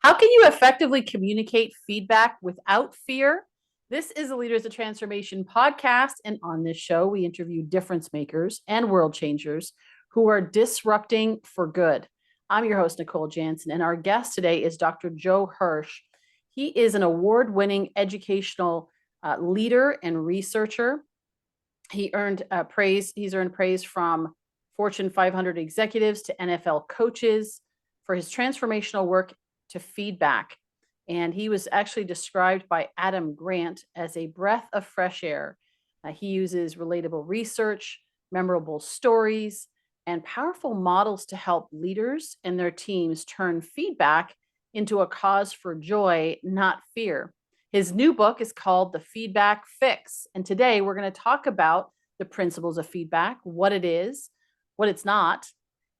How can you effectively communicate feedback without fear? This is the Leaders of Transformation podcast. And on this show, we interview difference makers and world changers who are disrupting for good. I'm your host, Nicole Jansen, and our guest today is Dr. Joe Hirsch. He is an award-winning educational leader and researcher. He's earned praise from Fortune 500 executives to NFL coaches for his transformational work to feedback. And he was actually described by Adam Grant as a breath of fresh air. He uses relatable research, memorable stories, and powerful models to help leaders and their teams turn feedback into a cause for joy, not fear. His new book is called The Feedback Fix. And today we're going to talk about the principles of feedback, what it is, what it's not,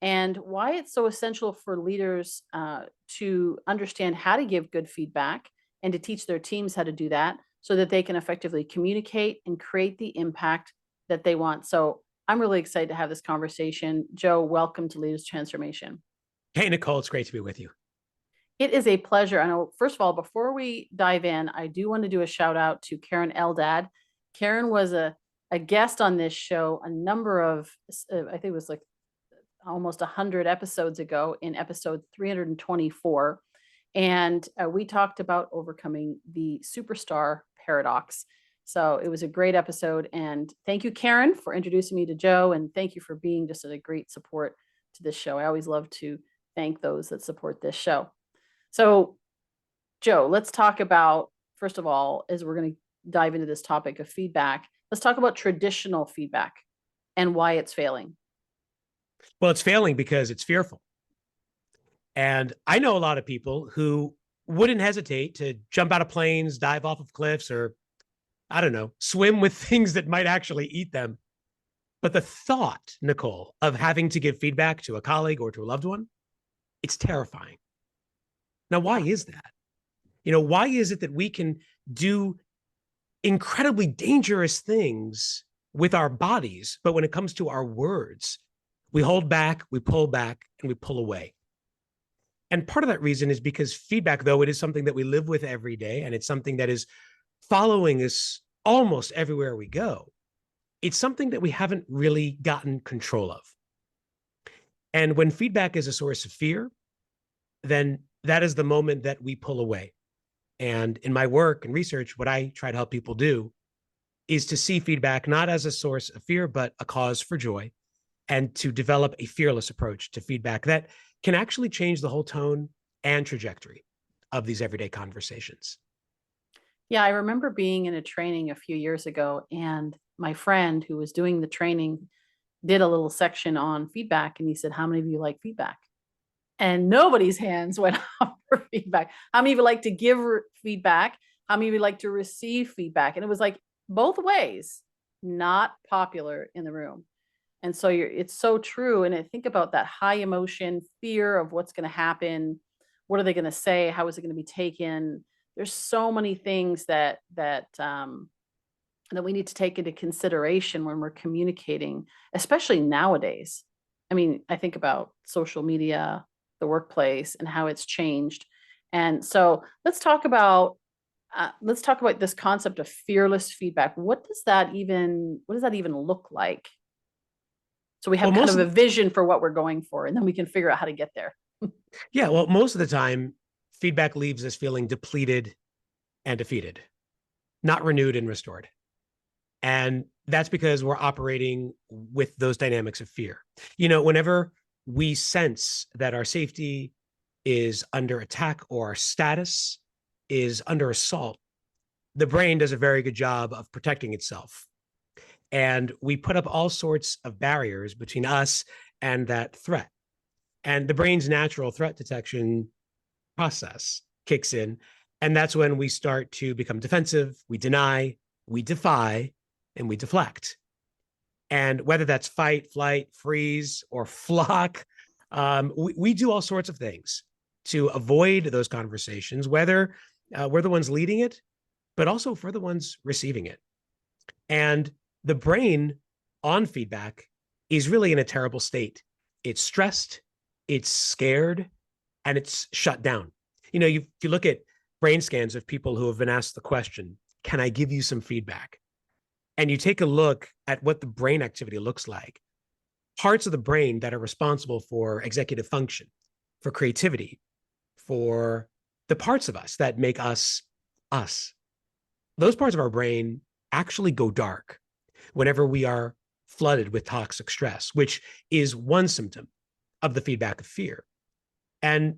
and why it's so essential for leaders to understand how to give good feedback and to teach their teams how to do that so that they can effectively communicate and create the impact that they want. So I'm really excited to have this conversation. Joe, welcome to Leaders Transformation. Hey, Nicole, it's great to be with you. It is a pleasure. I know, first of all, before we dive in, I do want to do a shout out to Karen Eldad. Karen was a guest on this show a number of, I think it was like almost 100 episodes ago in episode 324. And we talked about overcoming the superstar paradox. So it was a great episode. And thank you, Karen, for introducing me to Joe. And thank you for being just a great support to this show. I always love to thank those that support this show. So, Joe, let's talk about, first of all, as we're going to dive into this topic of feedback, let's talk about traditional feedback and why it's failing. Well, it's failing because it's fearful. And I know a lot of people who wouldn't hesitate to jump out of planes, dive off of cliffs, or, I don't know, swim with things that might actually eat them. But the thought, Nicole, of having to give feedback to a colleague or to a loved one, it's terrifying. Now, why is that? Why is it that we can do incredibly dangerous things with our bodies, but when it comes to our words, we hold back, we pull back, and we pull away? And part of that reason is because feedback, though it is something that we live with every day, and it's something that is following us almost everywhere we go, it's something that we haven't really gotten control of. And when feedback is a source of fear, then that is the moment that we pull away. And in my work and research, what I try to help people do is to see feedback not as a source of fear, but a cause for joy, and to develop a fearless approach to feedback that can actually change the whole tone and trajectory of these everyday conversations. Yeah, I remember being in a training a few years ago, and my friend who was doing the training did a little section on feedback, and he said, "How many of you like feedback?" And nobody's hands went up for feedback. How many of you like to give feedback? How many of you like to receive feedback? And it was like both ways, not popular in the room. And so it's so true. And I think about that high emotion, fear of what's going to happen. What are they going to say? How is it going to be taken? There's so many things that we need to take into consideration when we're communicating, especially nowadays. I mean, I think about social media, the workplace, and how it's changed. And so let's talk about this concept of fearless feedback. What does that even look like? So we have kind of a vision for what we're going for, and then we can figure out how to get there. Yeah, well, most of the time, feedback leaves us feeling depleted and defeated, not renewed and restored. And that's because we're operating with those dynamics of fear. Whenever we sense that our safety is under attack or our status is under assault, the brain does a very good job of protecting itself. And we put up all sorts of barriers between us and that threat. And the brain's natural threat detection process kicks in. And that's when we start to become defensive, we deny, we defy, and we deflect. And whether that's fight, flight, freeze, or flock, we do all sorts of things to avoid those conversations, whether we're the ones leading it, but also for the ones receiving it. And the brain on feedback is really in a terrible state. It's stressed, it's scared, and it's shut down. If you look at brain scans of people who have been asked the question, can I give you some feedback? And you take a look at what the brain activity looks like, parts of the brain that are responsible for executive function, for creativity, for the parts of us that make us us. Those parts of our brain actually go dark whenever we are flooded with toxic stress, which is one symptom of the feedback of fear. And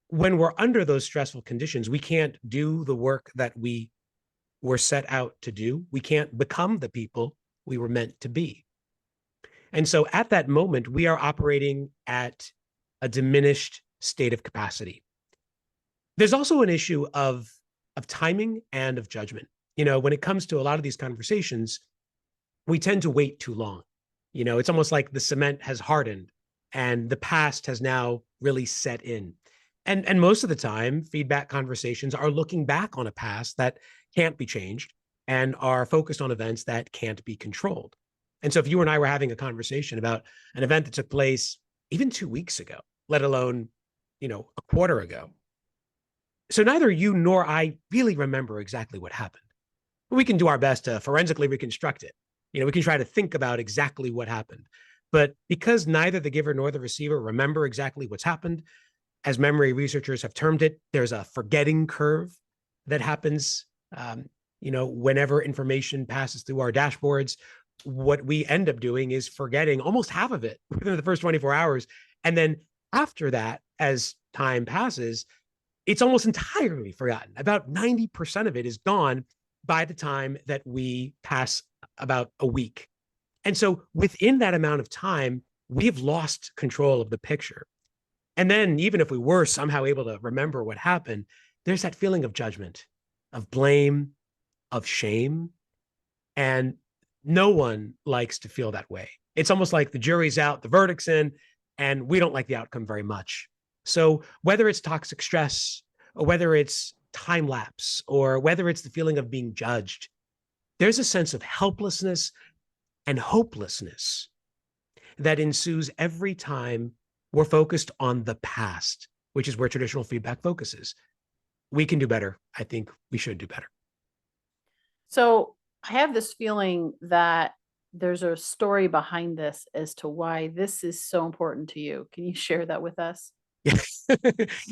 when we're under those stressful conditions, we can't do the work that we were set out to do. We can't become the people we were meant to be. And so at that moment, we are operating at a diminished state of capacity. There's also an issue of timing and of judgment. When it comes to a lot of these conversations, we tend to wait too long. It's almost like the cement has hardened and the past has now really set in. And most of the time, feedback conversations are looking back on a past that can't be changed and are focused on events that can't be controlled. And so if you and I were having a conversation about an event that took place even 2 weeks ago, let alone, a quarter ago. So neither you nor I really remember exactly what happened. We can do our best to forensically reconstruct it. We can try to think about exactly what happened. But because neither the giver nor the receiver remember exactly what's happened, as memory researchers have termed it, there's a forgetting curve that happens, whenever information passes through our dashboards. What we end up doing is forgetting almost half of it within the first 24 hours. And then after that, as time passes, it's almost entirely forgotten. About 90% of it is gone by the time that we pass about a week. And so within that amount of time, we've lost control of the picture. And then even if we were somehow able to remember what happened, there's that feeling of judgment, of blame, of shame. And no one likes to feel that way. It's almost like the jury's out, the verdict's in, and we don't like the outcome very much. So whether it's toxic stress, or whether it's time lapse, or whether it's the feeling of being judged, there's a sense of helplessness and hopelessness that ensues every time we're focused on the past, which is where traditional feedback focuses. We can do better. I think we should do better. So I have this feeling that there's a story behind this as to why this is so important to you. Can you share that with us? Did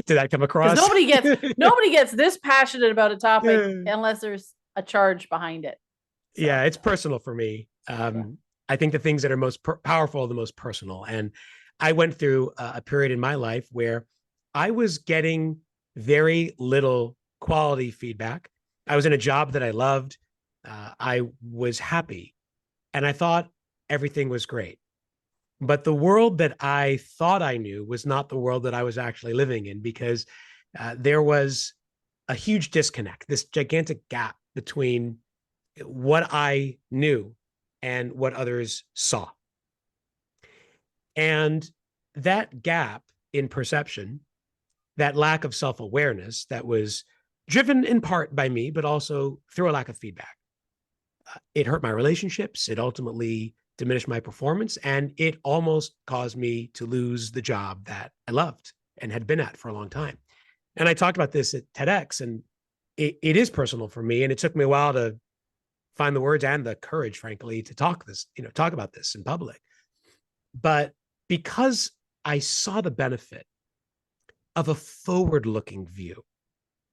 that come across? Because nobody gets this passionate about a topic unless there's a charge behind it. So. Yeah, it's personal for me. I think the things that are most powerful are the most personal. And I went through a period in my life where I was getting very little quality feedback. I was in a job that I loved. I was happy and I thought everything was great. But the world that I thought I knew was not the world that I was actually living in, because there was a huge disconnect, this gigantic gap between what I knew and what others saw. And that gap in perception, that lack of self-awareness that was driven in part by me, but also through a lack of feedback, it hurt my relationships. It ultimately diminished my performance, and it almost caused me to lose the job that I loved and had been at for a long time. And I talked about this at TEDx, and it is personal for me. And it took me a while to find the words and the courage, frankly, to talk about this in public. But because I saw the benefit of a forward-looking view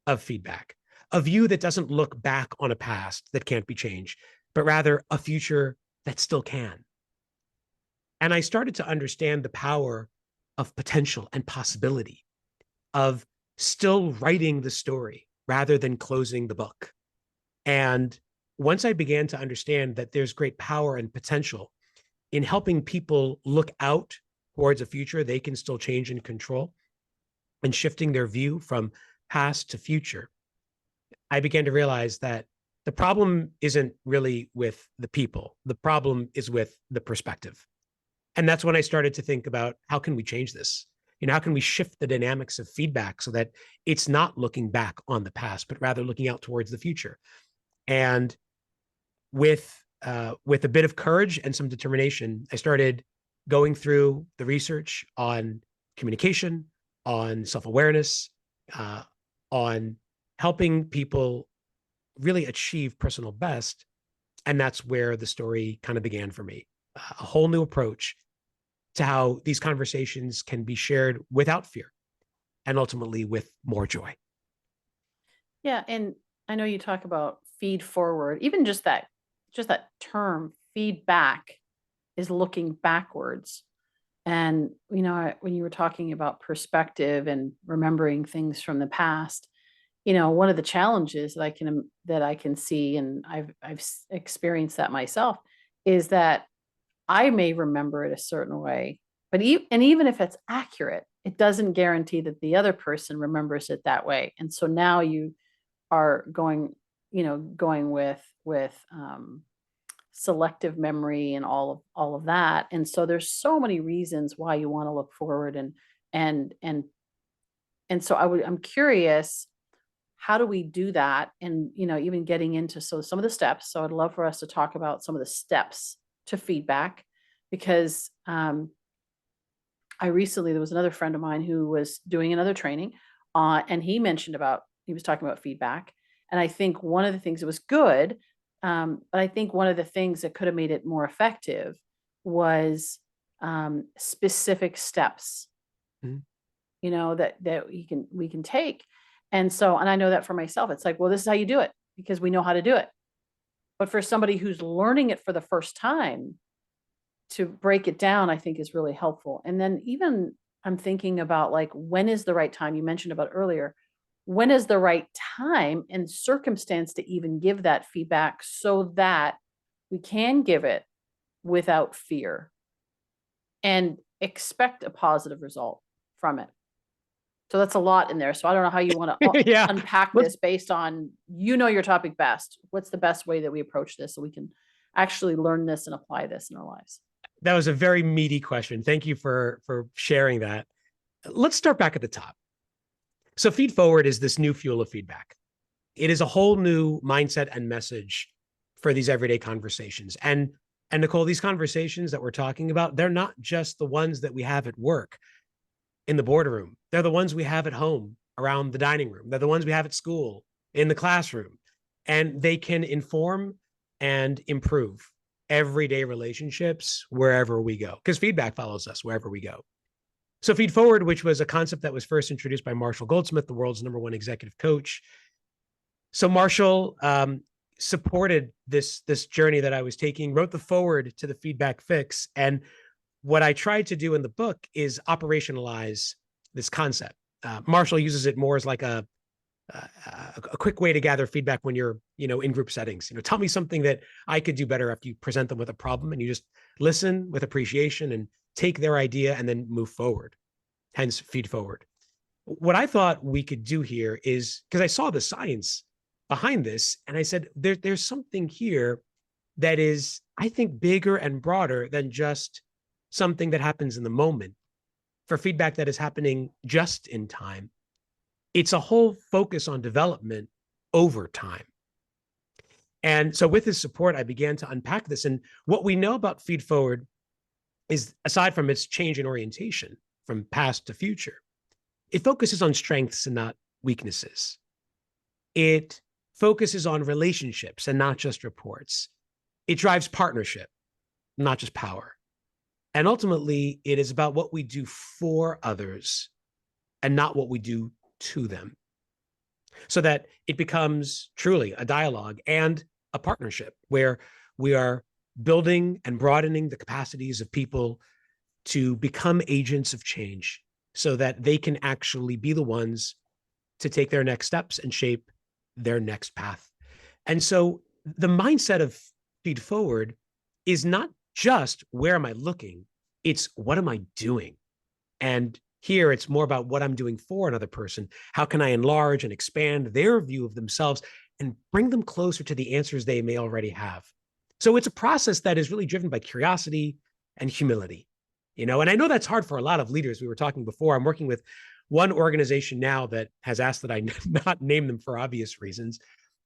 of feedback, a view that doesn't look back on a past that can't be changed, but rather a future that still can. And I started to understand the power of potential and possibility, of still writing the story rather than closing the book. And once I began to understand that there's great power and potential in helping people look out towards a future they can still change and control, and shifting their view from past to future, I began to realize that the problem isn't really with the people. The problem is with the perspective. And that's when I started to think about, how can we change this? How can we shift the dynamics of feedback so that it's not looking back on the past, but rather looking out towards the future? And with a bit of courage and some determination, I started going through the research on communication, on self-awareness, uh, on helping people really achieve personal best. And that's where the story kind of began for me. A whole new approach to how these conversations can be shared without fear and ultimately with more joy. Yeah, and I know you talk about feed forward, even just that term feedback is looking backwards. And when you were talking about perspective and remembering things from the past, one of the challenges that I can see, and I've experienced that myself, is that I may remember it a certain way, but even if it's accurate, it doesn't guarantee that the other person remembers it that way. And so now you are going with selective memory and all of that. And so there's so many reasons why you want to look forward, and and and so I'm curious, how do we do that? And even getting into some of the steps. So I'd love for us to talk about some of the steps to feedback, because there was another friend of mine who was doing another training, and he was talking about feedback. And I think one of the things that was good, but I think one of the things that could have made it more effective was specific steps, Mhm. that we can take. And I know that for myself, it's like, well, this is how you do it because we know how to do it. But for somebody who's learning it for the first time, to break it down, I think is really helpful. And then even I'm thinking about, like, when is the right time? You mentioned about earlier, when is the right time and circumstance to even give that feedback so that we can give it without fear and expect a positive result from it. So that's a lot in there. So I don't know how you want to Yeah. unpack Let's this based on, your topic best. What's the best way that we approach this so we can actually learn this and apply this in our lives? That was a very meaty question. Thank you for sharing that. Let's start back at the top. So feed forward is this new fuel of feedback. It is a whole new mindset and message for these everyday conversations. And Nicole, these conversations that we're talking about, they're not just the ones that we have at work in the boardroom. They're the ones we have at home around the dining room. They're the ones we have at school, in the classroom. And they can inform and improve everyday relationships wherever we go, because feedback follows us wherever we go. So feed forward, which was a concept that was first introduced by Marshall Goldsmith, the world's #1 executive coach. So Marshall supported this journey that I was taking, wrote the forward to the feedback fix. And what I tried to do in the book is operationalize this concept. Marshall uses it more as like a quick way to gather feedback when you're, in group settings. Tell me something that I could do better after you present them with a problem, and you just listen with appreciation and take their idea and then move forward. Hence, feed forward. What I thought we could do here is, because I saw the science behind this, and I said, there's something here that is, I think, bigger and broader than just something that happens in the moment. For feedback that is happening just in time, it's a whole focus on development over time. And so with his support, I began to unpack this. And what we know about feed forward is, aside from its change in orientation from past to future, it focuses on strengths and not weaknesses. It focuses on relationships and not just reports. It drives partnership, not just power. And ultimately, it is about what we do for others and not what we do to them, so that it becomes truly a dialogue and a partnership where we are building and broadening the capacities of people to become agents of change, so that they can actually be the ones to take their next steps and shape their next path. And so the mindset of feed forward is not just, where am I looking? It's, what am I doing? And here it's more about what I'm doing for another person. How can I enlarge and expand their view of themselves and bring them closer to the answers they may already have? So it's a process that is really driven by curiosity and humility. And I know that's hard for a lot of leaders. We were talking before. I'm working with one organization now that has asked that I not name them for obvious reasons,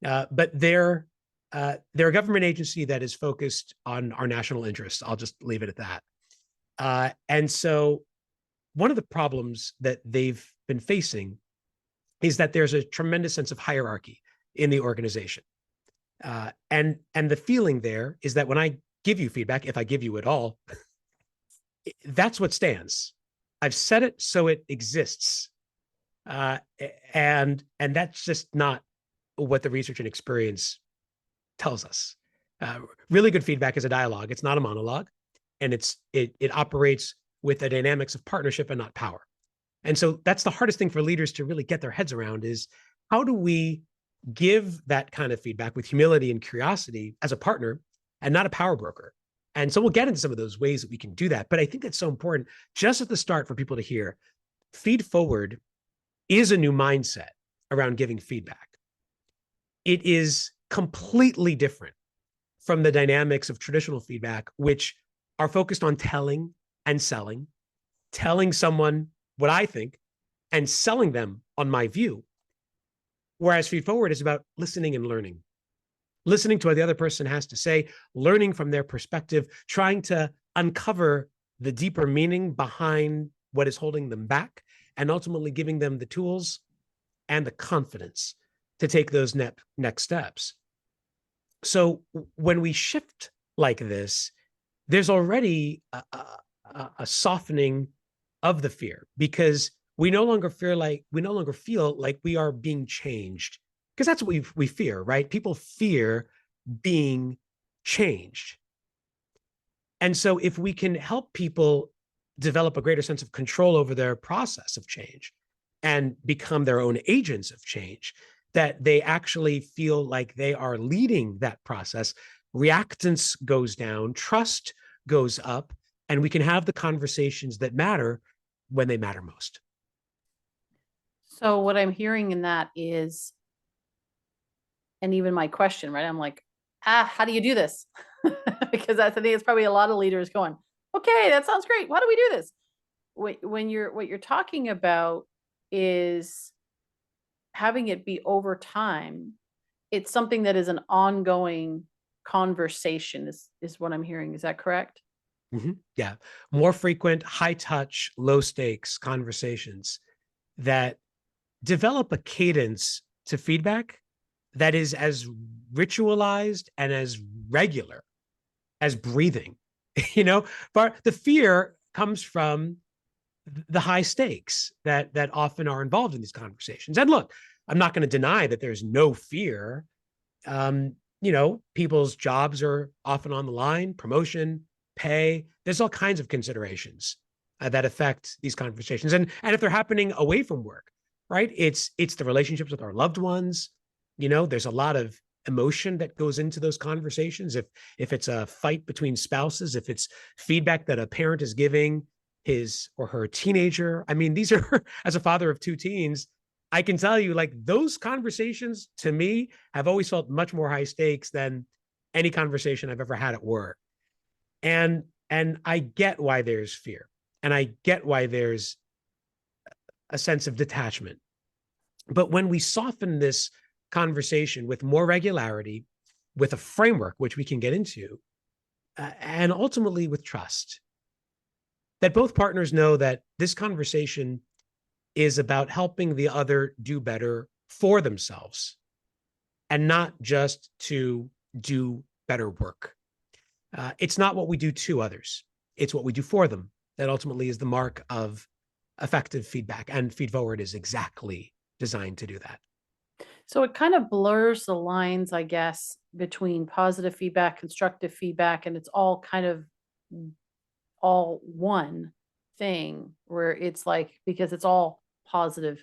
but they're a government agency that is focused on our national interests. I'll just leave it at that. And so one of the problems that they've been facing is that there's a tremendous sense of hierarchy in the organization. And the feeling there is that when I give you feedback, if I give you at all, that's what stands. I've said it, so it exists. And that's just not what the research and experience tells us. Really good feedback is a dialogue. It's not a monologue, and it operates with the dynamics of partnership and not power. And so that's the hardest thing for leaders to really get their heads around is how do we give that kind of feedback with humility and curiosity as a partner and not a power broker? And so we'll get into some of those ways that we can do that. But I think it's so important just at the start for people to hear feed forward is a new mindset around giving feedback. It is completely different from the dynamics of traditional feedback, which are focused on telling and selling, telling someone what I think and selling them on my view. Whereas feed forward is about listening and learning, listening to what the other person has to say, learning from their perspective, trying to uncover the deeper meaning behind what is holding them back, and ultimately giving them the tools and the confidence to take those next steps. So when we shift like this, there's already a softening of the fear, because we no longer feel like we are being changed, because that's what we fear, right? People fear being changed. And so if we can help people develop a greater sense of control over their process of change and become their own agents of change, that they actually feel like they are leading that process, reactance goes down, trust goes up, and we can have the conversations that matter when they matter most. So what I'm hearing in that is, and even my question, right? I'm like, how do you do this? Because I think it's probably a lot of leaders going, okay, that sounds great. Why do we do this? When what you're talking about is having it be over time. It's something that is an ongoing conversation is what I'm hearing. Is that correct? Mm-hmm. Yeah. More frequent, high touch, low stakes conversations that develop a cadence to feedback that is as ritualized and as regular as breathing. But the fear comes from the high stakes that often are involved in these conversations. And look, I'm not going to deny that there's no fear. People's jobs are often on the line, promotion, pay. There's all kinds of considerations that affect these conversations. And if they're happening away from work, right? It's the relationships with our loved ones. There's a lot of emotion that goes into those conversations. If it's a fight between spouses, if it's feedback that a parent is giving his or her teenager. I mean, these are, as a father of two teens, I can tell you, like, those conversations to me have always felt much more high stakes than any conversation I've ever had at work. And I get why there's fear, and I get why there's a sense of detachment. But when we soften this conversation with more regularity, with a framework, which we can get into, and ultimately with trust, that both partners know that this conversation is about helping the other do better for themselves and not just to do better work. It's not what we do to others. It's what we do for them that ultimately is the mark of effective feedback. And Feed Forward is exactly designed to do that. So it kind of blurs the lines, I guess, between positive feedback, constructive feedback, and it's all kind of all one thing, where it's like, because it's all positive,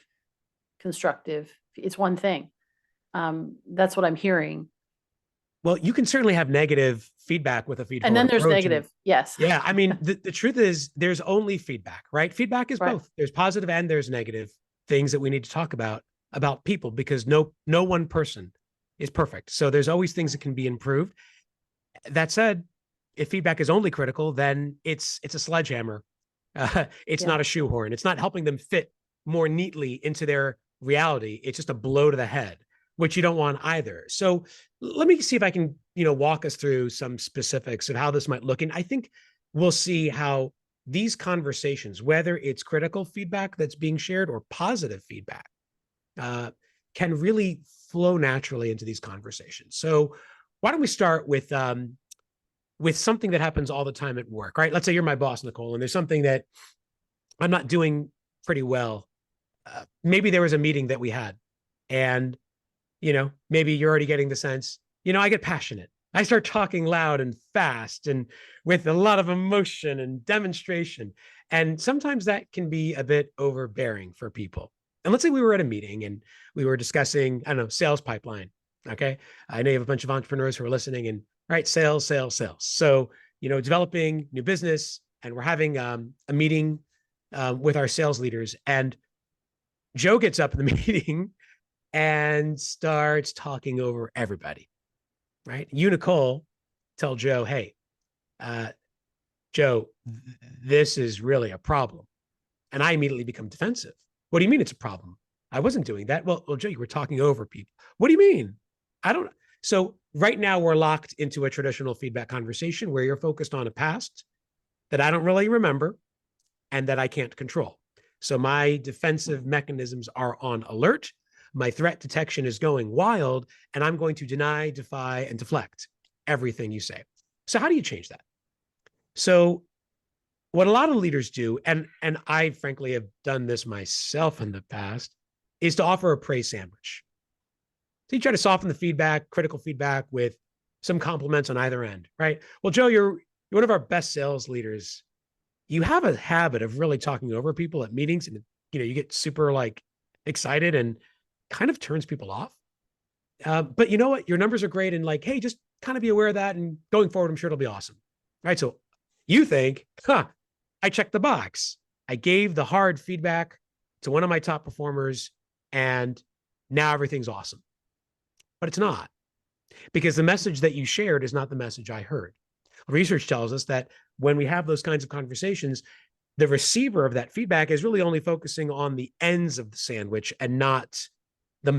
constructive, it's one thing. That's what I'm hearing. Well, you can certainly have negative feedback with a feed And then forward there's approach. negative. Yes. Yeah. I mean, the truth is there's only feedback, right? Feedback is Right. both. There's positive and there's negative things that we need to talk about people, because no one person is perfect. So there's always things that can be improved. That said, if feedback is only critical, then it's a sledgehammer. It's Yeah. not a shoehorn. It's not helping them fit more neatly into their reality. It's just a blow to the head, which you don't want either. So let me see if I can, walk us through some specifics of how this might look. And I think we'll see how these conversations, whether it's critical feedback that's being shared or positive feedback, can really flow naturally into these conversations. So why don't we start with something that happens all the time at work, right? Let's say you're my boss, Nicole, and there's something that I'm not doing pretty well. Maybe there was a meeting that we had, and maybe you're already getting the sense, I get passionate. I start talking loud and fast and with a lot of emotion and demonstration. And sometimes that can be a bit overbearing for people. And let's say we were at a meeting and we were discussing, I don't know, sales pipeline. Okay. I know you have a bunch of entrepreneurs who are listening, and right, sales, sales, sales. So, developing new business, and we're having a meeting with our sales leaders. And Joe gets up in the meeting and starts talking over everybody, right? You, Nicole, tell Joe, hey, Joe, this is really a problem. And I immediately become defensive. What do you mean it's a problem? I wasn't doing that. Well, Joe, you were talking over people. What do you mean? I don't. So right now we're locked into a traditional feedback conversation where you're focused on a past that I don't really remember and that I can't control. So my defensive mechanisms are on alert. My threat detection is going wild, and I'm going to deny, defy, and deflect everything you say. So how do you change that? So what a lot of leaders do, and I frankly have done this myself in the past, is to offer a praise sandwich. So you try to soften the feedback, critical feedback, with some compliments on either end, right? Well, Joe, you're one of our best sales leaders. You have a habit of really talking over people at meetings, and you get super excited and kind of turns people off. But you know what? Your numbers are great, and hey, just kind of be aware of that. And going forward, I'm sure it'll be awesome. Right. So you think, I checked the box. I gave the hard feedback to one of my top performers, and now everything's awesome. But it's not, because the message that you shared is not the message I heard. Research tells us that when we have those kinds of conversations, the receiver of that feedback is really only focusing on the ends of the sandwich and not the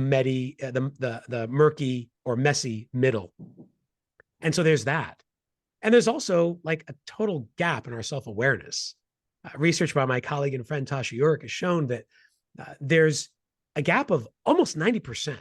murky or messy middle. And so there's that. And there's also a total gap in our self-awareness. Research by my colleague and friend Tasha Yorick has shown that there's a gap of almost 90%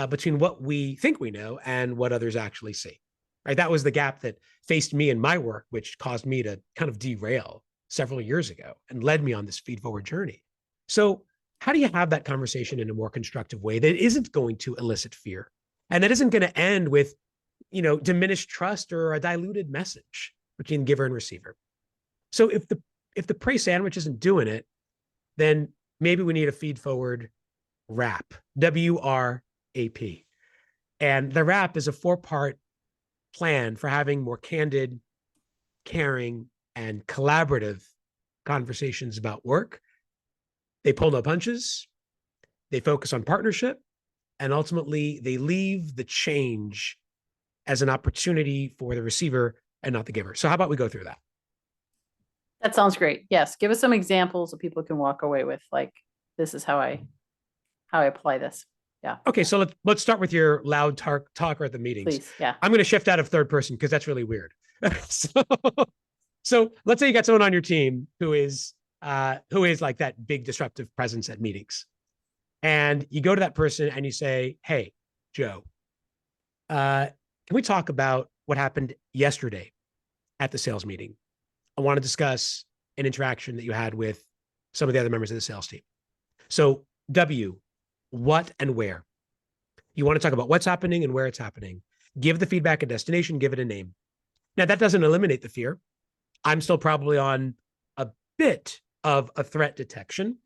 between what we think we know and what others actually see. Right? That was the gap that faced me in my work, which caused me to kind of derail several years ago and led me on this feed-forward journey. So how do you have that conversation in a more constructive way that isn't going to elicit fear, and that isn't going to end with diminished trust or a diluted message between giver and receiver? So if the praise sandwich isn't doing it, then maybe we need a feed forward W.R.A.P, W-R-A.P. And the W.R.A.P is a 4-part plan for having more candid, caring, and collaborative conversations about work. They pull no punches, they focus on partnership, and ultimately they leave the change as an opportunity for the receiver and not the giver. So how about we go through that? That sounds great. Yes. Give us some examples so people can walk away with this is how I apply this. Yeah. Okay. So let's start with your loud talker at the meetings. Please. Yeah. I'm going to shift out of third person because that's really weird. So let's say you got someone on your team who is like that big disruptive presence at meetings. And you go to that person and you say, hey, Joe, can we talk about what happened yesterday at the sales meeting? I want to discuss an interaction that you had with some of the other members of the sales team. So W, what and where. You want to talk about what's happening and where it's happening. Give the feedback a destination, give it a name. Now, that doesn't eliminate the fear. I'm still probably on a bit of a threat detection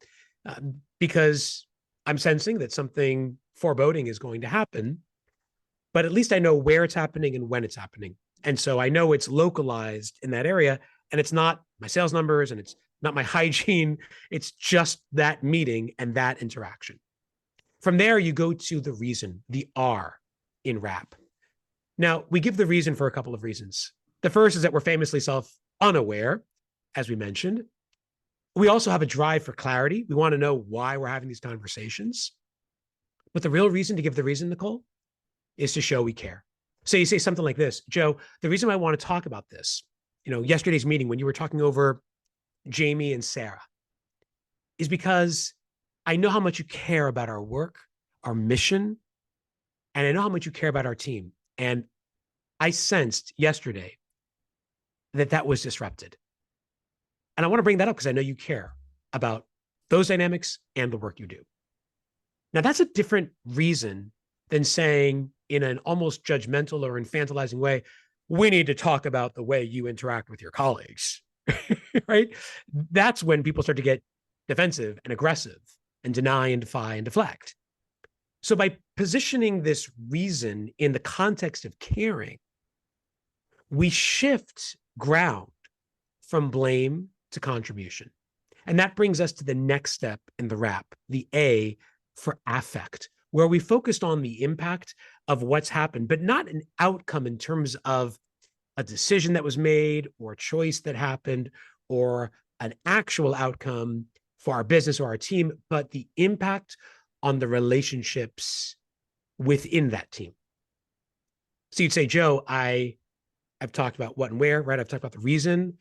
because I'm sensing that something foreboding is going to happen, but at least I know where it's happening and when it's happening. And so I know it's localized in that area, and it's not my sales numbers and it's not my hygiene. It's just that meeting and that interaction. From there, you go to the reason, the R in W.R.A.P. Now, we give the reason for a couple of reasons. The first is that we're famously self-unaware, as we mentioned. We also have a drive for clarity. We want to know why we're having these conversations. But the real reason to give the reason, Nicole, is to show we care. So you say something like this, Joe, the reason I want to talk about this, yesterday's meeting when you were talking over Jamie and Sarah, is because I know how much you care about our work, our mission, and I know how much you care about our team. And I sensed yesterday that that was disrupted. And I want to bring that up because I know you care about those dynamics and the work you do. Now, that's a different reason than saying in an almost judgmental or infantilizing way, we need to talk about the way you interact with your colleagues, right? That's when people start to get defensive and aggressive and deny and defy and deflect. So by positioning this reason in the context of caring, we shift ground from blame to contribution. And that brings us to the next step in the WRAP, the A for affect, where we focused on the impact of what's happened, but not an outcome in terms of a decision that was made or a choice that happened or an actual outcome for our business or our team, but the impact on the relationships within that team. So you'd say, Joe, I've talked about what and where, right? I've talked about the reason.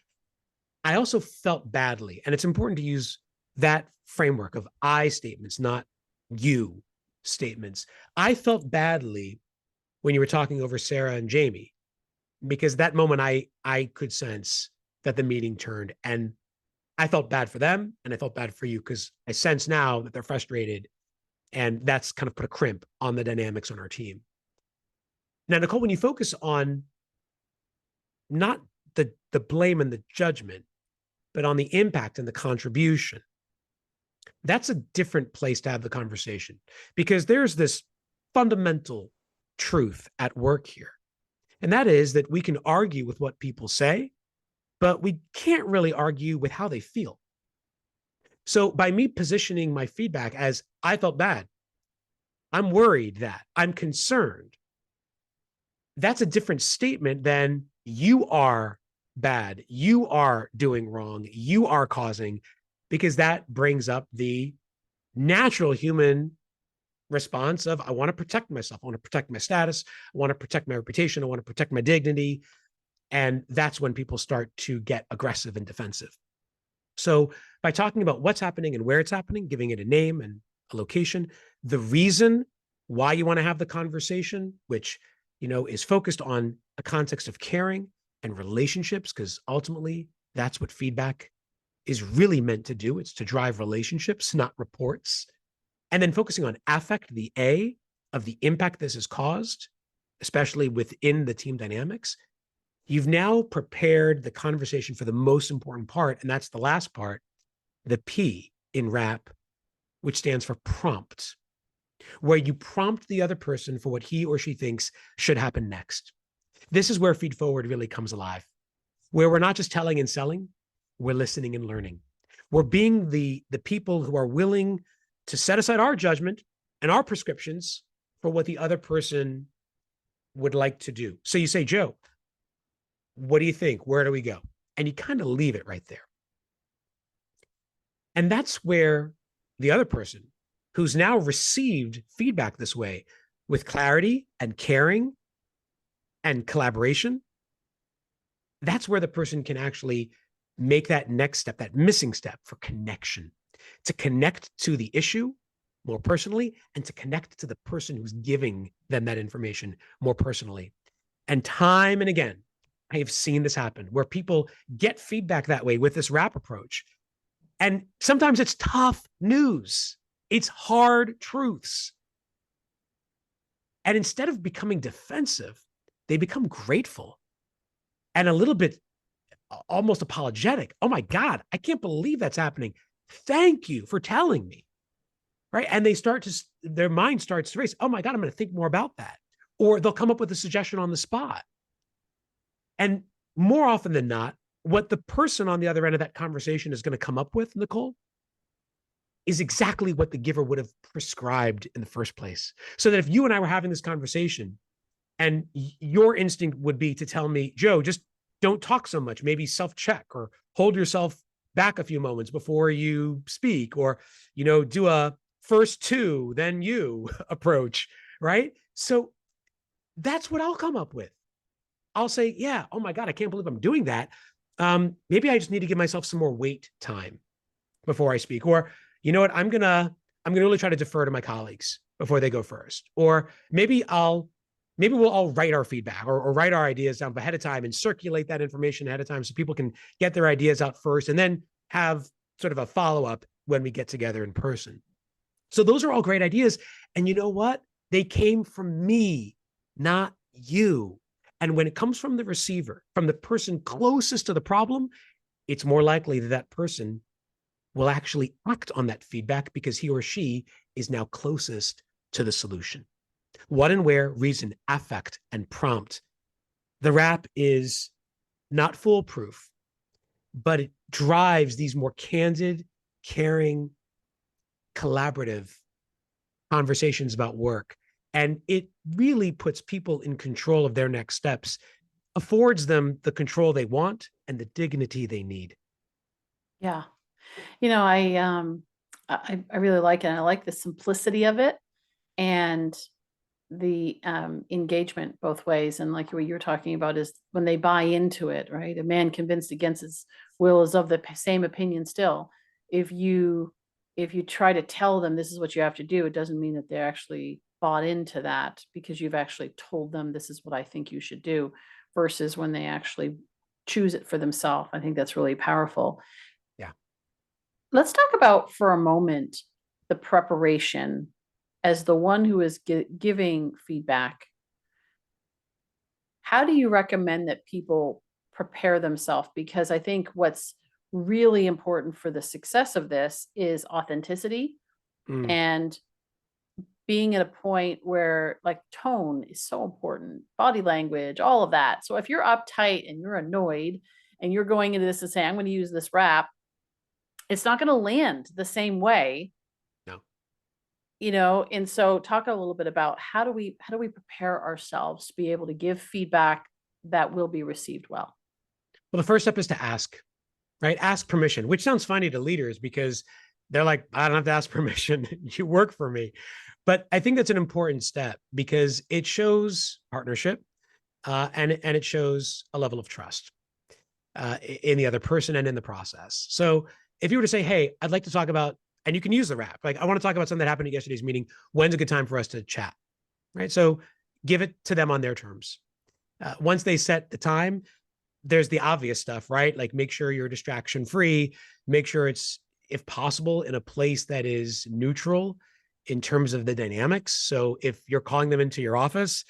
I also felt badly. And it's important to use that framework of I statements, not you statements. I felt badly when you were talking over Sarah and Jamie, because that moment I could sense that the meeting turned, and I felt bad for them and I felt bad for you because I sense now that they're frustrated, and that's kind of put a crimp on the dynamics on our team. Now, Nicole, when you focus on not the blame and the judgment, but on the impact and the contribution, that's a different place to have the conversation, because there's this fundamental truth at work here. And that is that we can argue with what people say, but we can't really argue with how they feel. So by me positioning my feedback as I felt bad, I'm worried that, I'm concerned, that's a different statement than you are bad, you are doing wrong, you are causing, because that brings up the natural human response of, I want to protect myself, I want to protect my status, I want to protect my reputation, I want to protect my dignity. And that's when people start to get aggressive and defensive. So by talking about what's happening and where it's happening, giving it a name and a location, the reason why you want to have the conversation, which, is focused on a context of caring and relationships, because ultimately that's what feedback is really meant to do. It's to drive relationships, not reports. And then focusing on affect, the A of the impact this has caused, especially within the team dynamics. You've now prepared the conversation for the most important part, and that's the last part, the P in WRAP, which stands for prompt, where you prompt the other person for what he or she thinks should happen next. This is where Feed Forward really comes alive, where we're not just telling and selling, we're listening and learning. We're being the people who are willing to set aside our judgment and our prescriptions for what the other person would like to do. So you say, Joe, what do you think? Where do we go? And you kind of leave it right there. And that's where the other person who's now received feedback this way with clarity and caring and collaboration, that's where the person can actually make that next step, that missing step for connection, to connect to the issue more personally and to connect to the person who's giving them that information more personally. And time and again, I have seen this happen where people get feedback that way with this WRAP approach. And sometimes it's tough news. It's hard truths. And instead of becoming defensive, they become grateful and a little bit almost apologetic. Oh my God, I can't believe that's happening. Thank you for telling me. Right. And their mind starts to race. Oh my God, I'm going to think more about that. Or they'll come up with a suggestion on the spot. And more often than not, what the person on the other end of that conversation is going to come up with, Nicole, is exactly what the giver would have prescribed in the first place. So that if you and I were having this conversation and your instinct would be to tell me, Joe, just don't talk so much, maybe self-check or hold yourself back a few moments before you speak, or, do a first two, then you approach, right? So that's what I'll come up with. I'll say, yeah, oh my God, I can't believe I'm doing that. Maybe I just need to give myself some more wait time before I speak. Or, you know what, I'm gonna I'm going to really try to defer to my colleagues before they go first. Or maybe we'll all write our feedback or write our ideas down ahead of time and circulate that information ahead of time so people can get their ideas out first and then have sort of a follow-up when we get together in person. So those are all great ideas. And you know what? They came from me, not you. And when it comes from the receiver, from the person closest to the problem, it's more likely that that person will actually act on that feedback because he or she is now closest to the solution. What and where, reason, affect, and prompt. The W.R.A.P is not foolproof, but it drives these more candid, caring, collaborative conversations about work. And it really puts people in control of their next steps, affords them the control they want and the dignity they need. Yeah. I really like it. And I like the simplicity of it and the engagement both ways. And like what you're talking about is when they buy into it, right? A man convinced against his will is of the same opinion still. If you try to tell them this is what you have to do, it doesn't mean that they're actually bought into that because you've actually told them this is what I think you should do versus when they actually choose it for themselves. I think that's really powerful. Yeah. Let's talk about for a moment the preparation as the one who is giving feedback. How do you recommend that people prepare themselves? Because I think what's really important for the success of this is authenticity and being at a point where like tone is so important, body language, all of that. So if you're uptight and you're annoyed and you're going into this and saying, I'm going to use this W.R.A.P, it's not going to land the same way. No. And so talk a little bit about how do we prepare ourselves to be able to give feedback that will be received well? Well, the first step is to ask, right? Ask permission, which sounds funny to leaders because they're like, I don't have to ask permission. You work for me. But I think that's an important step because it shows partnership and it shows a level of trust in the other person and in the process. So if you were to say, hey, I'd like to talk about, and you can use the W.R.A.P, like I want to talk about something that happened at yesterday's meeting. When's a good time for us to chat? Right. So give it to them on their terms. Once they set the time, there's the obvious stuff, right? Like make sure you're distraction free, make sure it's, if possible, in a place that is neutral in terms of the dynamics. So if you're calling them into your office,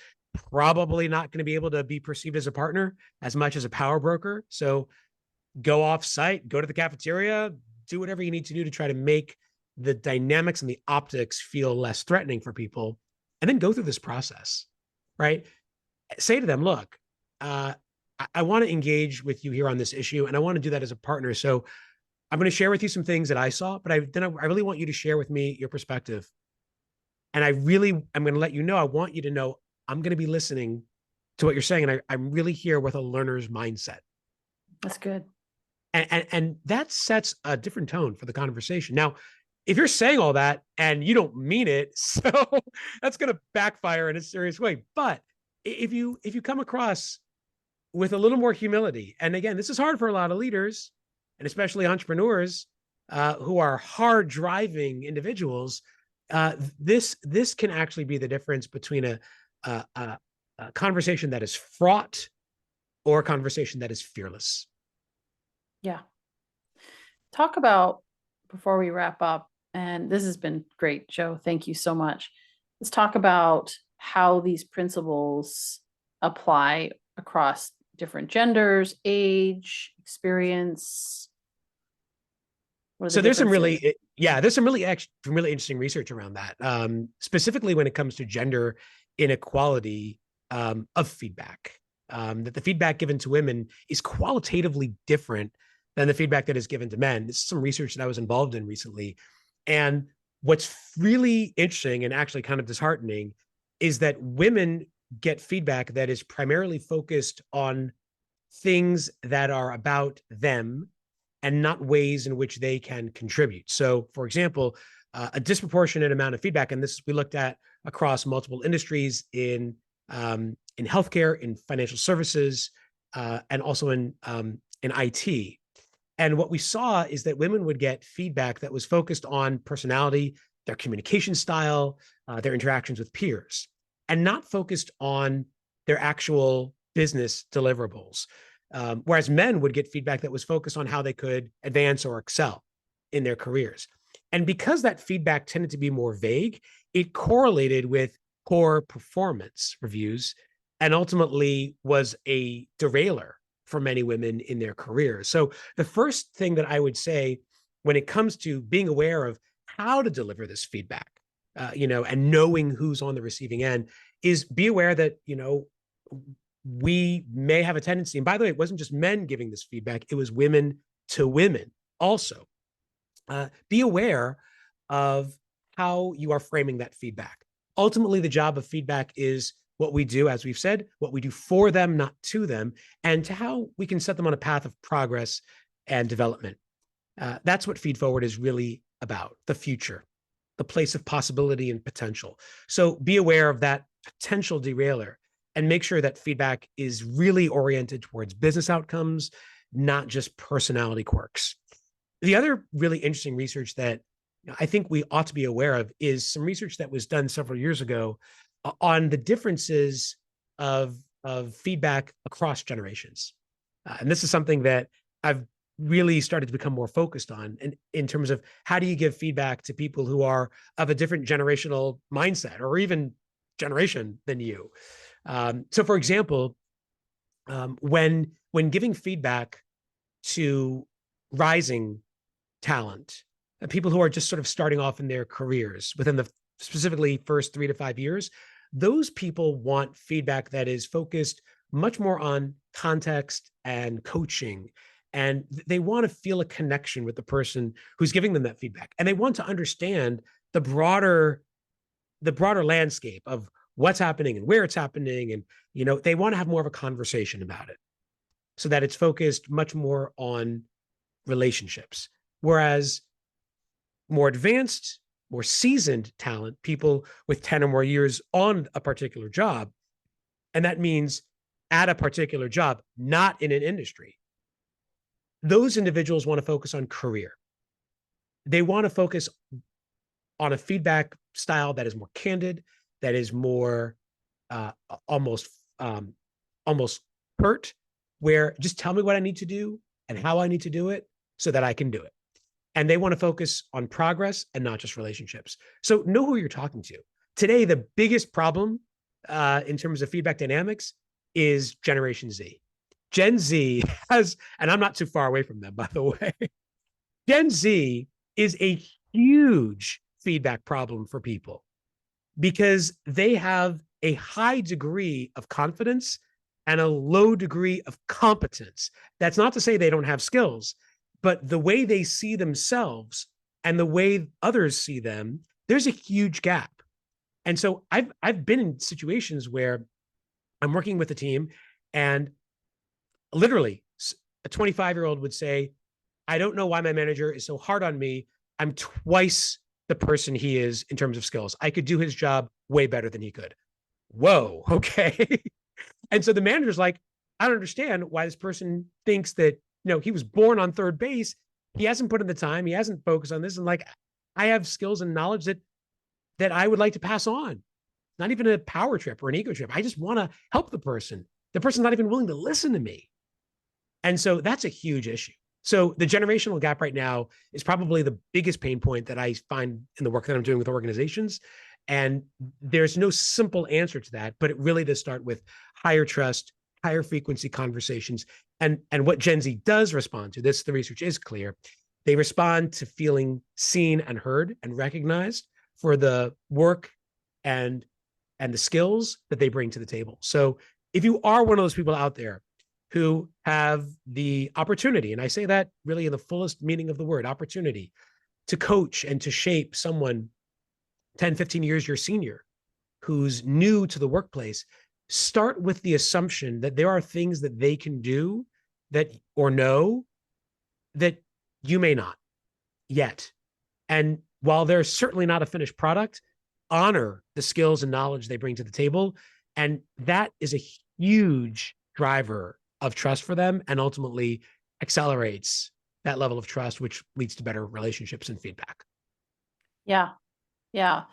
probably not going to be able to be perceived as a partner as much as a power broker. So go off site, go to the cafeteria, do whatever you need to do to try to make the dynamics and the optics feel less threatening for people. And then go through this process, right? Say to them, look, I want to engage with you here on this issue, and I want to do that as a partner. So I'm going to share with you some things that I saw, but I really want you to share with me your perspective. And I'm going to let you know, I want you to know I'm going to be listening to what you're saying. And I'm really here with a learner's mindset. That's good. And that sets a different tone for the conversation. Now, if you're saying all that and you don't mean it, so that's going to backfire in a serious way. But if you come across with a little more humility, and again, this is hard for a lot of leaders, and especially entrepreneurs who are hard driving individuals, this can actually be the difference between a conversation that is fraught or a conversation that is fearless. Yeah. Talk about, before we wrap up, and this has been great, Joe. Thank you so much. Let's talk about how these principles apply across different genders, age, experience. So there's some really interesting research around that, specifically when it comes to gender inequality of feedback. That the feedback given to women is qualitatively different than the feedback that is given to men. This is some research that I was involved in recently. And what's really interesting and actually kind of disheartening is that women get feedback that is primarily focused on things that are about them and not ways in which they can contribute. So, for example, a disproportionate amount of feedback, and this we looked at across multiple industries in healthcare, in financial services, and also in IT. And what we saw is that women would get feedback that was focused on personality, their communication style, their interactions with peers, and not focused on their actual business deliverables. Whereas men would get feedback that was focused on how they could advance or excel in their careers. And because that feedback tended to be more vague, it correlated with poor performance reviews and ultimately was a derailer for many women in their careers. So the first thing that I would say when it comes to being aware of how to deliver this feedback, and knowing who's on the receiving end, is be aware that, we may have a tendency, and by the way, it wasn't just men giving this feedback, it was women to women also. Be aware of how you are framing that feedback. Ultimately, the job of feedback is what we do, as we've said, what we do for them, not to them, and to how we can set them on a path of progress and development. That's what Feed Forward is really about, the future, the place of possibility and potential. So be aware of that potential derailer and make sure that feedback is really oriented towards business outcomes, not just personality quirks. The other really interesting research that I think we ought to be aware of is some research that was done several years ago on the differences of feedback across generations. And this is something that I've really started to become more focused on in terms of how do you give feedback to people who are of a different generational mindset or even generation than you. So for example, when giving feedback to rising talent, people who are just sort of starting off in their careers within the specifically first 3 to 5 years, those people want feedback that is focused much more on context and coaching. And they want to feel a connection with the person who's giving them that feedback. And they want to understand the broader landscape of what's happening and where it's happening. And, they want to have more of a conversation about it so that it's focused much more on relationships. Whereas more advanced, more seasoned talent, people with 10 or more years on a particular job, and that means at a particular job, not in an industry, those individuals want to focus on career. They want to focus on a feedback style that is more candid, that is more almost pert, where just tell me what I need to do and how I need to do it so that I can do it. And they want to focus on progress and not just relationships. So know who you're talking to. Today, the biggest problem in terms of feedback dynamics is Generation Z. Gen Z has, and I'm not too far away from them, by the way. Gen Z is a huge feedback problem for people because they have a high degree of confidence and a low degree of competence. That's not to say they don't have skills, but the way they see themselves and the way others see them, there's a huge gap. And so I've been in situations where I'm working with a team and literally a 25-year-old would say, I don't know why my manager is so hard on me. I'm twice the person he is in terms of skills. I could do his job way better than he could. Whoa, okay. And so the manager's like, I don't understand why this person thinks that, he was born on third base. He hasn't put in the time. He hasn't focused on this. And I have skills and knowledge that I would like to pass on. Not even a power trip or an ego trip. I just want to help the person. The person's not even willing to listen to me. And so that's a huge issue. So the generational gap right now is probably the biggest pain point that I find in the work that I'm doing with organizations. And there's no simple answer to that, but it really does start with higher trust, higher frequency conversations. And what Gen Z does respond to, the research is clear. They respond to feeling seen and heard and recognized for the work and the skills that they bring to the table. So if you are one of those people out there who have the opportunity, and I say that really in the fullest meaning of the word, opportunity, to coach and to shape someone 10, 15 years your senior who's new to the workplace, start with the assumption that there are things that they can do or know that you may not yet. And while they're certainly not a finished product, honor the skills and knowledge they bring to the table. And that is a huge driver of trust for them and ultimately accelerates that level of trust, which leads to better relationships and feedback. Yeah. Yeah.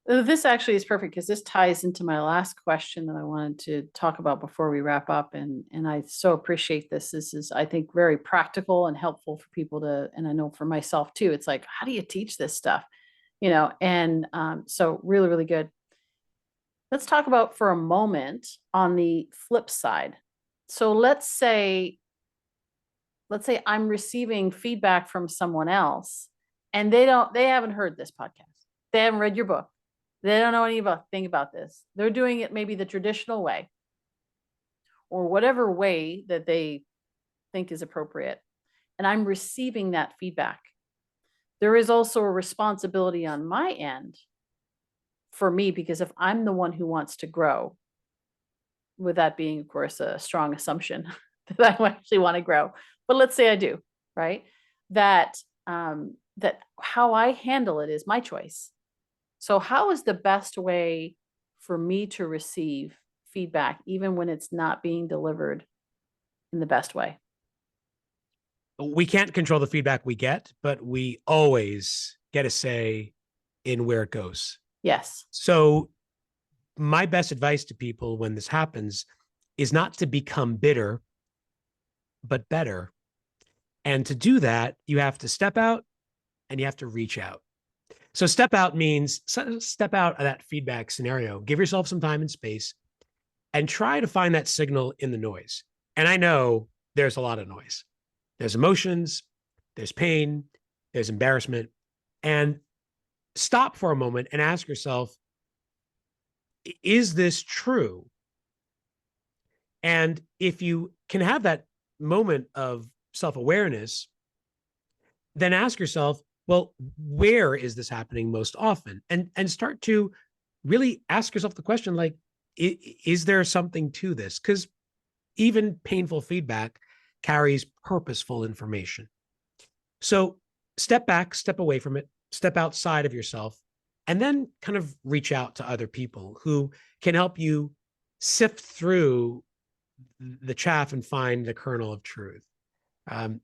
This actually is perfect because this ties into my last question that I wanted to talk about before we wrap up. And I so appreciate this. This is, I think, very practical and helpful for people to, and I know for myself too, it's like, how do you teach this stuff? And so really, really good. Let's talk about for a moment on the flip side. So let's say I'm receiving feedback from someone else and they haven't heard this podcast. They haven't read your book. They don't know anything about this. They're doing it maybe the traditional way or whatever way that they think is appropriate. And I'm receiving that feedback. There is also a responsibility on my end for me, because if I'm the one who wants to grow, with that being, of course, a strong assumption that I actually want to grow, but let's say I do, right? That that how I handle it is my choice. So, how is the best way for me to receive feedback, even when it's not being delivered in the best way? We can't control the feedback we get, but we always get a say in where it goes. Yes. So my best advice to people when this happens is not to become bitter, but better. And to do that, you have to step out and you have to reach out. So step out means step out of that feedback scenario, give yourself some time and space and try to find that signal in the noise. And I know there's a lot of noise. There's emotions, there's pain, there's embarrassment. And stop for a moment and ask yourself, is this true? And if you can have that moment of self-awareness, then ask yourself, well, where is this happening most often? And start to really ask yourself the question, like, is there something to this? Because even painful feedback carries purposeful information. So step back, step away from it, step outside of yourself, and then kind of reach out to other people who can help you sift through the chaff and find the kernel of truth.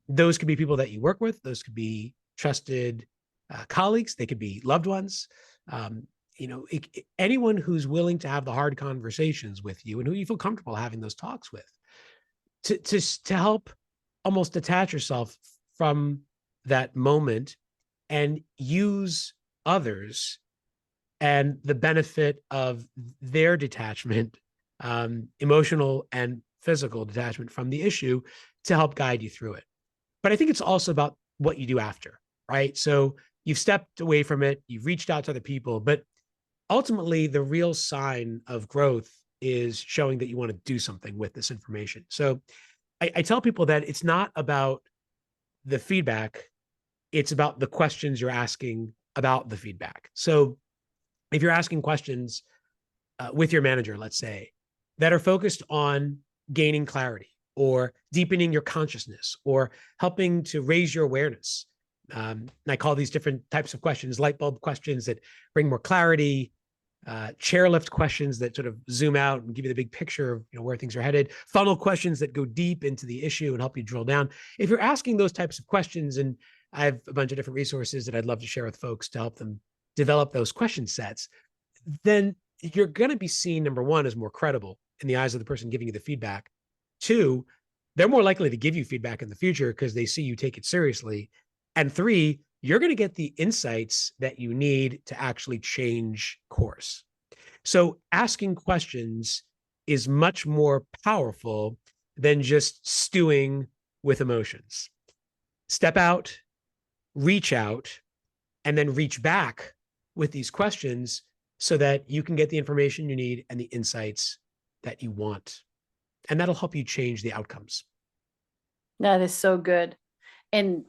Those could be people that you work with. Those could be trusted colleagues. They could be loved ones. Anyone who's willing to have the hard conversations with you and who you feel comfortable having those talks with, to help almost detach yourself from that moment and use others and the benefit of their detachment, emotional and physical detachment from the issue, to help guide you through it. But I think it's also about what you do after, right? So you've stepped away from it, you've reached out to other people, but ultimately the real sign of growth is showing that you want to do something with this information. So I tell people that it's not about the feedback, it's about the questions you're asking about the feedback. So if you're asking questions with your manager, let's say, that are focused on gaining clarity or deepening your consciousness or helping to raise your awareness. And I call these different types of questions light bulb questions that bring more clarity, chairlift questions that sort of zoom out and give you the big picture of where things are headed, funnel questions that go deep into the issue and help you drill down. If you're asking those types of questions, and I have a bunch of different resources that I'd love to share with folks to help them develop those question sets, then you're going to be seen, number one, as more credible in the eyes of the person giving you the feedback. Two, they're more likely to give you feedback in the future because they see you take it seriously. And three, you're going to get the insights that you need to actually change course. So asking questions is much more powerful than just stewing with emotions. Step out, and then reach back with these questions so that you can get the information you need and the insights that you want. And that'll help you change the outcomes. That is so good. And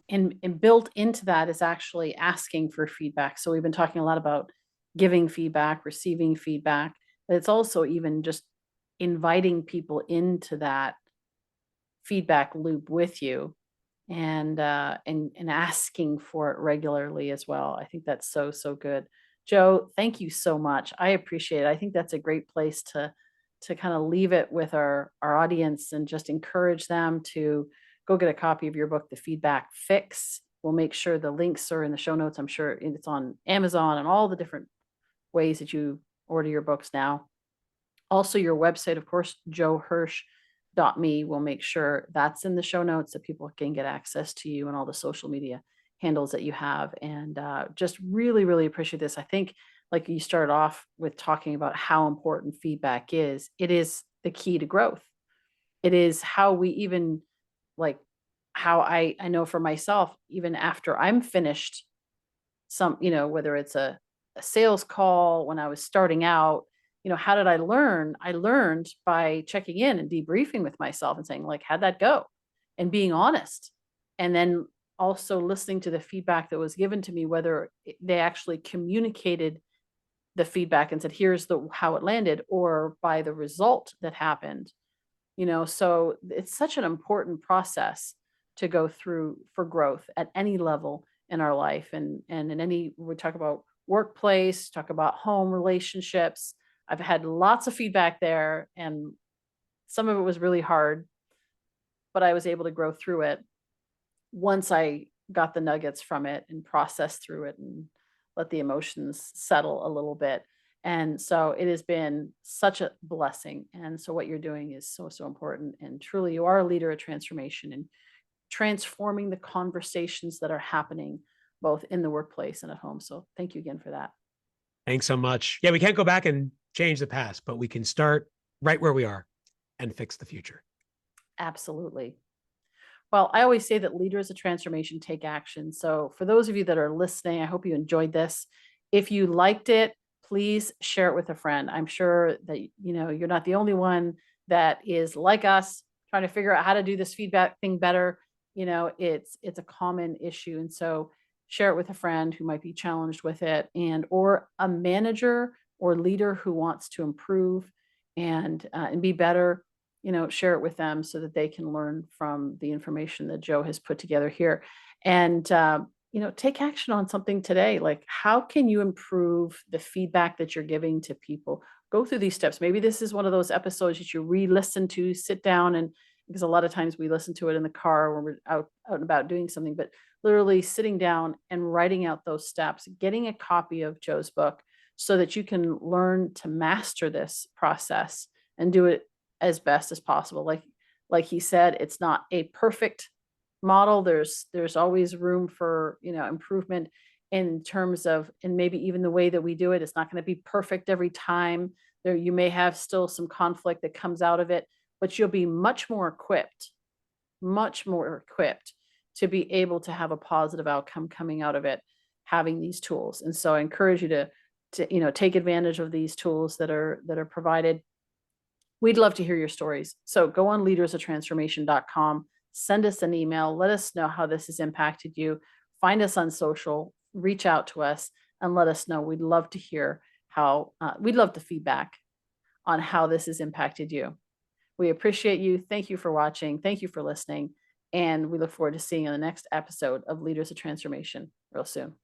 built into that is actually asking for feedback. So we've been talking a lot about giving feedback, receiving feedback, but it's also even just inviting people into that feedback loop with you and asking for it regularly as well. I think that's so good. Joe, thank you so much. I appreciate it. I think that's a great place to kind of leave it with our audience and just encourage them to go get a copy of your book, The Feedback Fix, We'll make sure the links are in the show notes. I'm sure it's on Amazon and all the different ways that you order your books now. Also, your website, of course, joehirsch.me. We'll make sure that's in the show notes so people can get access to you and all the social media handles that you have. And just really, really appreciate this. I think, like you started off with talking about how important feedback is, it is the key to growth. It is how we even, like, how I know for myself, even after I'm finished some, whether it's a sales call when I was starting out, how did I learn? I learned by checking in and debriefing with myself and saying, like, how'd that go? And being honest. And then also listening to the feedback that was given to me, whether they actually communicated the feedback and said, here's how it landed, or by the result that happened. So it's such an important process to go through for growth at any level in our life. And in any, we talk about workplace, talk about home relationships. I've had lots of feedback there, and some of it was really hard, but I was able to grow through it once I got the nuggets from it and processed through it and let the emotions settle a little bit. And so it has been such a blessing. And so what you're doing is so, so important. And truly, you are a leader of transformation and transforming the conversations that are happening both in the workplace and at home. So thank you again for that. Thanks so much. Yeah, we can't go back and change the past, but we can start right where we are and fix the future. Absolutely. Well, I always say that leaders of transformation take action. So for those of you that are listening, I hope you enjoyed this. If you liked it, please share it with a friend. I'm sure that, you're not the only one that is like us, trying to figure out how to do this feedback thing better. It's a common issue. And so share it with a friend who might be challenged with it, or a manager or leader who wants to improve and be better. Share it with them so that they can learn from the information that Joe has put together here. And, take action on something today. Like, how can you improve the feedback that you're giving to people? Go through these steps. Maybe this is one of those episodes that you re-listen to, sit down, and because a lot of times we listen to it in the car when we're out and about doing something, but literally sitting down and writing out those steps, getting a copy of Joe's book so that you can learn to master this process and do it as best as possible. Like he said, it's not a perfect model. There's always room for, improvement in terms of, and maybe even the way that we do it. It's not going to be perfect every time. You may have still some conflict that comes out of it, but you'll be much more equipped to be able to have a positive outcome coming out of it, having these tools. And so I encourage you to take advantage of these tools that are provided. We'd love to hear your stories. So go on leadersoftransformation.com, send us an email, let us know how this has impacted you. Find us on social, reach out to us and let us know. We'd love to hear we'd love the feedback on how this has impacted you. We appreciate you. Thank you for watching. Thank you for listening. And we look forward to seeing you in the next episode of Leaders of Transformation real soon.